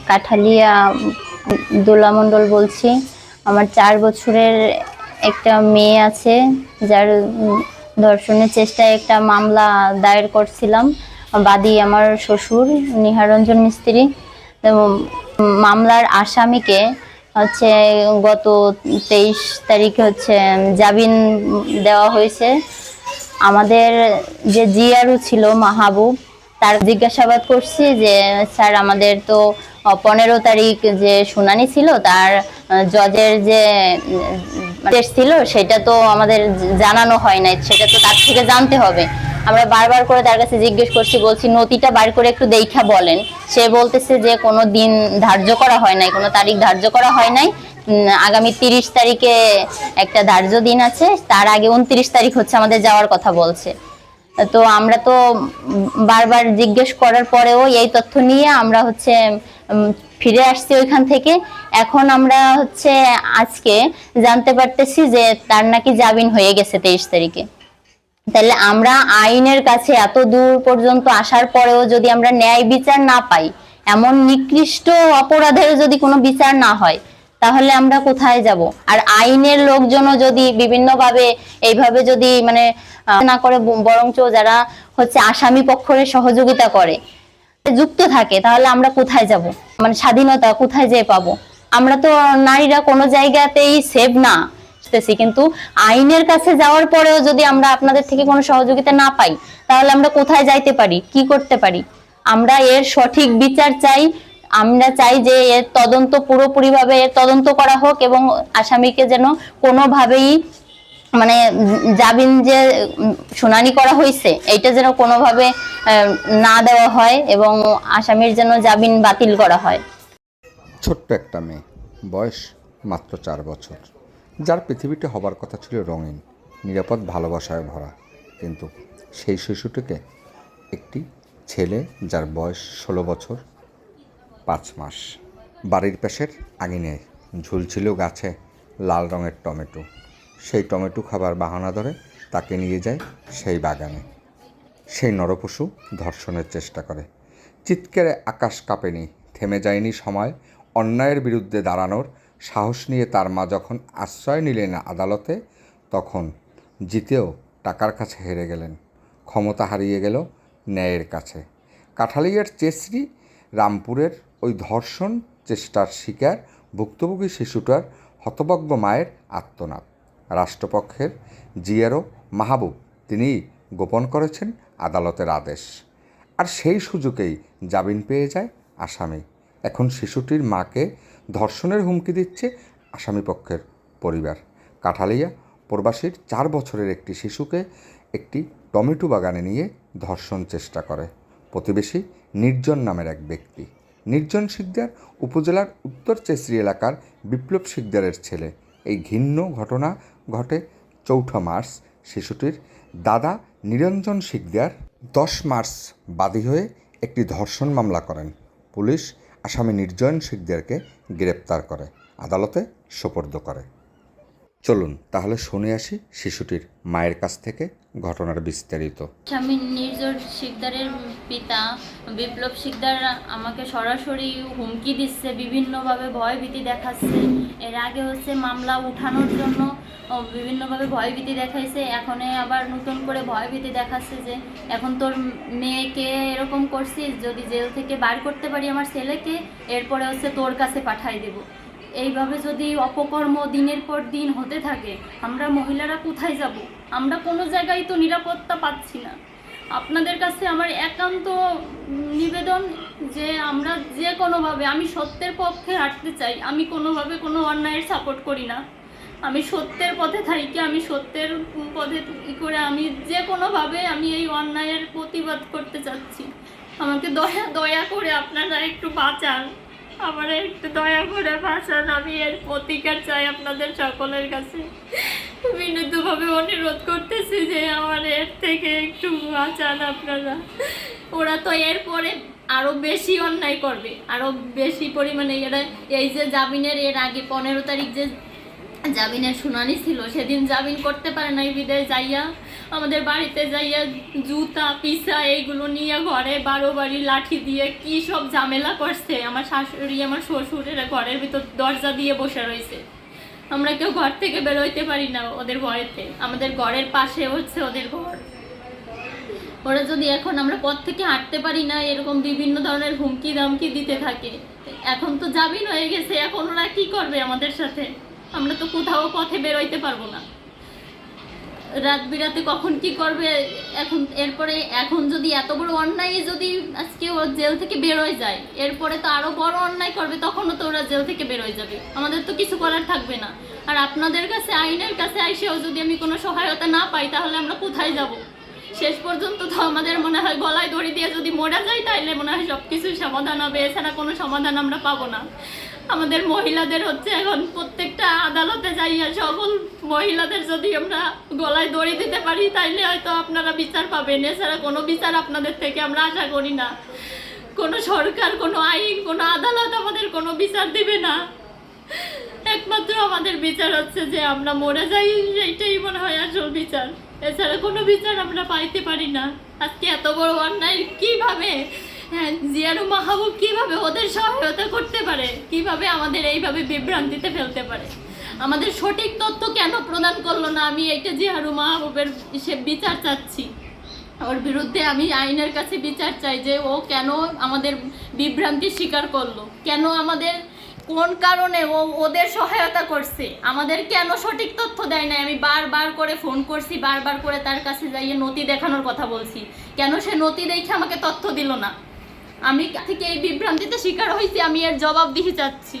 কাঠালিয়া দোলা মণ্ডল বলছি। আমার 4 বছরের একটা মেয়ে আছে, যার ধর্ষণের চেষ্টায় একটা মামলা দায়ের করছিলাম। বাদী আমার শ্বশুর নিহারঞ্জন মিস্ত্রি। মামলার আসামিকে হচ্ছে গত 23 তারিখে হচ্ছে জামিন দেওয়া হয়েছে। আমাদের যে জিআরও ছিল মাহবুব, তার জিজ্ঞাসাবাদ করছি যে স্যার আমাদের তো 15 তারিখ যে শুনানি ছিল, তার জজের যে ছিল সেটা তো আমাদের জানানো হয় নাই, সেটা তো তার থেকে জানতে হবে। আমরা বারবার করে তার কাছে জিজ্ঞেস করছি, বলছি নথিটা বার করে একটু দেখা বলেন। সে বলতেছে যে কোনো দিন ধার্য করা হয় নাই, কোনো তারিখ ধার্য করা হয় নাই। আগামী 30 তারিখে একটা ধার্য দিন আছে, তার আগে 29 তারিখ হচ্ছে আমাদের যাওয়ার কথা বলছে। তো আমরা তো বারবার জিজ্ঞেস করার পরেও এই তথ্য নিয়ে আমরা হচ্ছে ফিরে আসছি ওইখান থেকে। এখন আমরা হচ্ছে আজকে জানতে পারতেছি যে তার নাকি জামিন হয়ে গেছে 23 তারিখে। তাহলে আমরা আইনের কাছে এত দূর পর্যন্ত আসার পরেও যদি আমরা ন্যায় বিচার না পাই, এমন নিকৃষ্ট অপরাধের যদি কোনো বিচার না হয়, তাহলে আমরা কোথায় যাব? আর আইনের লোকজনও যদি বিভিন্নভাবে এইভাবে যদি মানে না করে, বরঞ্চ যারা হচ্ছে আসামি পক্ষের সহযোগিতা করে যুক্ত থাকে, তাহলে আমরা কোথায় যাব? মানে স্বাধীনতা কোথায় যেয়ে পাবো? আমরা তো নারীরা কোনো জায়গাতেই সেভ না, কিন্তু আইনের কাছে যাওয়ার পরেও যদি আমরা আপনাদের থেকে কোনো সহযোগিতা না পাই, তাহলে আমরা কোথায় যাইতে পারি, কি করতে পারি? আমরা এর সঠিক বিচার চাই। আমরা চাই যে এর তদন্ত পুরোপুরিভাবে এর তদন্ত করা হোক, এবং আসামিকে যেন কোনোভাবেই মানে জামিন যে শুনানি করা হয়েছে এইটা যেন কোনোভাবে না দেওয়া হয়, এবং আসামির যেন জামিন বাতিল করা হয়। ছোট্ট একটা মেয়ে, বয়স মাত্র 4 বছর, যার পৃথিবীতে হবার কথা ছিল রঙিন, নিরাপদ, ভালোবাসায় ভরা। কিন্তু সেই শিশুটিকে একটি ছেলে, যার বয়স 16 বছর 5 মাস, বাড়ির পাশের আঙিনে ঝুলছিল গাছে লাল রঙের টমেটো। সেই টমেটো খাবার বাহানা ধরে তাকে নিয়ে যায় সেই বাগানে। সেই নরপশু ধর্ষণের চেষ্টা করে। চিৎকারে আকাশ কাঁপেনি, থেমে যায়নি সময়। অন্যায়ের বিরুদ্ধে দাঁড়ানোর সাহস নিয়ে তার মা যখন আশ্রয় নিলেন আদালতে, তখন জিতেও টাকার কাছে হেরে গেলেন, ক্ষমতা হারিয়ে গেল ন্যায়ের কাছে। কাঠালিয়ার চেসরি রামপুরের ওই ধর্ষণ চেষ্টার শিকার ভুক্তভোগী শিশুটার হতভম্ব মায়ের আর্তনাদ। রাষ্ট্রপক্ষের জিআরও মাহবুব তিনি গোপন করেছেন আদালতের আদেশ, আর সেই সুযোগেই জামিন পেয়ে যায় আসামি। এখন শিশুটির মাকে ধর্ষণের হুমকি দিচ্ছে আসামিপক্ষের পরিবার। কাঠালিয়া প্রবাসীর 4 বছরের একটি শিশুকে একটি টমেটো বাগানে নিয়ে ধর্ষণ চেষ্টা করে প্রতিবেশী নির্জন নামের এক ব্যক্তি। নির্জন শিকদার উপজেলার উত্তর চেসরি এলাকার বিপ্লব শিকদারের ছেলে। এই ঘৃণ্য ঘটনা ঘটে 4 মার্চ। শিশুটির দাদা নিরঞ্জন শিকদার 10 মার্চ বাদী হয়ে একটি ধর্ষণ মামলা করেন। পুলিশ আসামি নির্জন শিকদারকে গ্রেপ্তার করে আদালতে সোপর্দ করে। চলুন তাহলে শুনে আসি শিশুটির মায়ের কাছ থেকে ঘটনার বিস্তারিত। স্বামী নির্জন শিকদারের পিতা বিপ্লব শিকদার আমাকে সরাসরি হুমকি দিচ্ছে, বিভিন্নভাবে ভয়ভীতি দেখাচ্ছে। এর আগে হচ্ছে মামলা উঠানোর জন্য বিভিন্নভাবে ভয়ভীতি দেখাইছে, এখন আবার নতুন করে ভয়ভীতি দেখাচ্ছে যে এখন তোর মেয়েকে এরকম করছিস, যদি জেল থেকে বার করতে পারি আমার ছেলেকে, এরপরে হচ্ছে তোর কাছে পাঠাই দেব। এইভাবে যদি অপকর্ম দিনের পর দিন হতে থাকে, আমরা মহিলারা কোথায় যাব? আমরা কোনো জায়গায় তো নিরাপত্তা পাচ্ছি না। আপনাদের কাছে আমার একান্ত নিবেদন যে আমরা যে কোনোভাবে, আমি সত্যের পক্ষে হাঁটতে চাই, আমি কোনোভাবে কোনো অন্যায়ের সাপোর্ট করি না। আমি সত্যের পথে থাকি, আমি সত্যের পথে করে আমি যে কোনোভাবে আমি এই অন্যায়ের প্রতিবাদ করতে চাচ্ছি। আমাকে দয়া করে আপনারা একটু বাঁচান, আমার একটু দয়া করে বাঁচান। আমি এর প্রতিকার চাই আপনাদের সকলের কাছে। বিনীতভাবে অনুরোধ করতেছি যে আমার এর থেকে একটু বাঁচান আপনারা। ওরা তো এরপরে আরও বেশি অন্যায় করবে, আরও বেশি পরিমাণে। এরা এই যে জামিনের এর আগে 15 তারিখ যে জামিনের শুনানি ছিল, সেদিন জামিন করতে পারে নাই বিদায় যাইয়া আমাদের বাড়িতে যাইয়া জুতা পিসা এইগুলো নিয়ে ঘরে বাড়ি লাঠি দিয়ে কি সব ঝামেলা করছে। আমার শাশুড়ি আমার শ্বশুরের ঘরের ভিতর দরজা দিয়ে বসে রয়েছে, আমরা কেউ ঘর থেকে বেরোইতে পারি না ওদের ভয়েতে। আমাদের ঘরের পাশে হচ্ছে ওদের ঘর। ওরা যদি এখন আমরা পথ থেকে হাঁটতে পারি না, এরকম বিভিন্ন ধরনের হুমকি দামকি দিতে থাকে। এখন তো জামিন হয়ে গেছে, এখন ওরা কি করবে আমাদের সাথে? আমরা তো কোথাও পথে বেরোইতে পারবো না। রাত বিরাতে কখন কি করবে এখন। এরপরে এখন যদি এত বড় অন্যায় যদি আজকে ও জেল থেকে বেরোয় যায়, এরপরে তো আরো বড় অন্যায় করবে, তখনও তো ওরা জেল থেকে বেরোয় যাবে, আমাদের তো কিছু করার থাকবে না। আর আপনাদের কাছে আইনের কাছে আইসেও যদি আমি কোনো সহায়তা না পাই, তাহলে আমরা কোথায় যাব? শেষ পর্যন্ত তো আমাদের মনে হয় গলায় দড়ি দিয়ে যদি মরে যাই, তাইলে মনে হয় সব কিছুর সমাধান হবে, এছাড়া কোনো সমাধান আমরা পাবো না। আমাদের মহিলাদের হচ্ছে এখন প্রত্যেকটা আদালতে যাইয়া সকল মহিলাদের যদি আমরা গলায় দড়ি দিতে পারি, তাইলে হয়তো আপনারা বিচার পাবেন, এছাড়া কোনো বিচার আপনাদের থেকে আমরা আশা করি না। কোনো সরকার, কোনো আইন, কোনো আদালত আমাদের কোনো বিচার দিবে না। একমাত্র আমাদের বিচার হচ্ছে যে আমরা মরে যাই, সেইটাই মনে হয় আসল বিচার, এছাড়া কোনো বিচার আমরা পাইতে পারি না। আজকে এত বড় অন্যায় কিভাবে জিয়ারু মাহবুব কিভাবে ওদের সহায়তা করতে পারে, কিভাবে আমাদের এইভাবে বিভ্রান্তিতে ফেলতে পারে? আমাদের সঠিক তথ্য কেন প্রদান করলো না? আমি এইটা জিয়ারু মাহবুবের সে বিচার চাচ্ছি, ওর বিরুদ্ধে আমি আইনের কাছে বিচার চাই যে ও কেন আমাদের বিভ্রান্তির শিকার করলো, কেন আমাদের কোন কারণে ও ওদের সহায়তা করছে, আমাদের কেন সঠিক তথ্য দেয় না। আমি বারবার করে ফোন করছি, বারবার করে তার কাছে যাইয়ে নথি দেখানোর কথা বলছি, কেন সে নথি দেখে আমাকে তথ্য দিল না? আমি থেকে এই বিভ্রান্তিতে শিকার হয়েছি, আমি এর জবাবদিহি চাচ্ছি।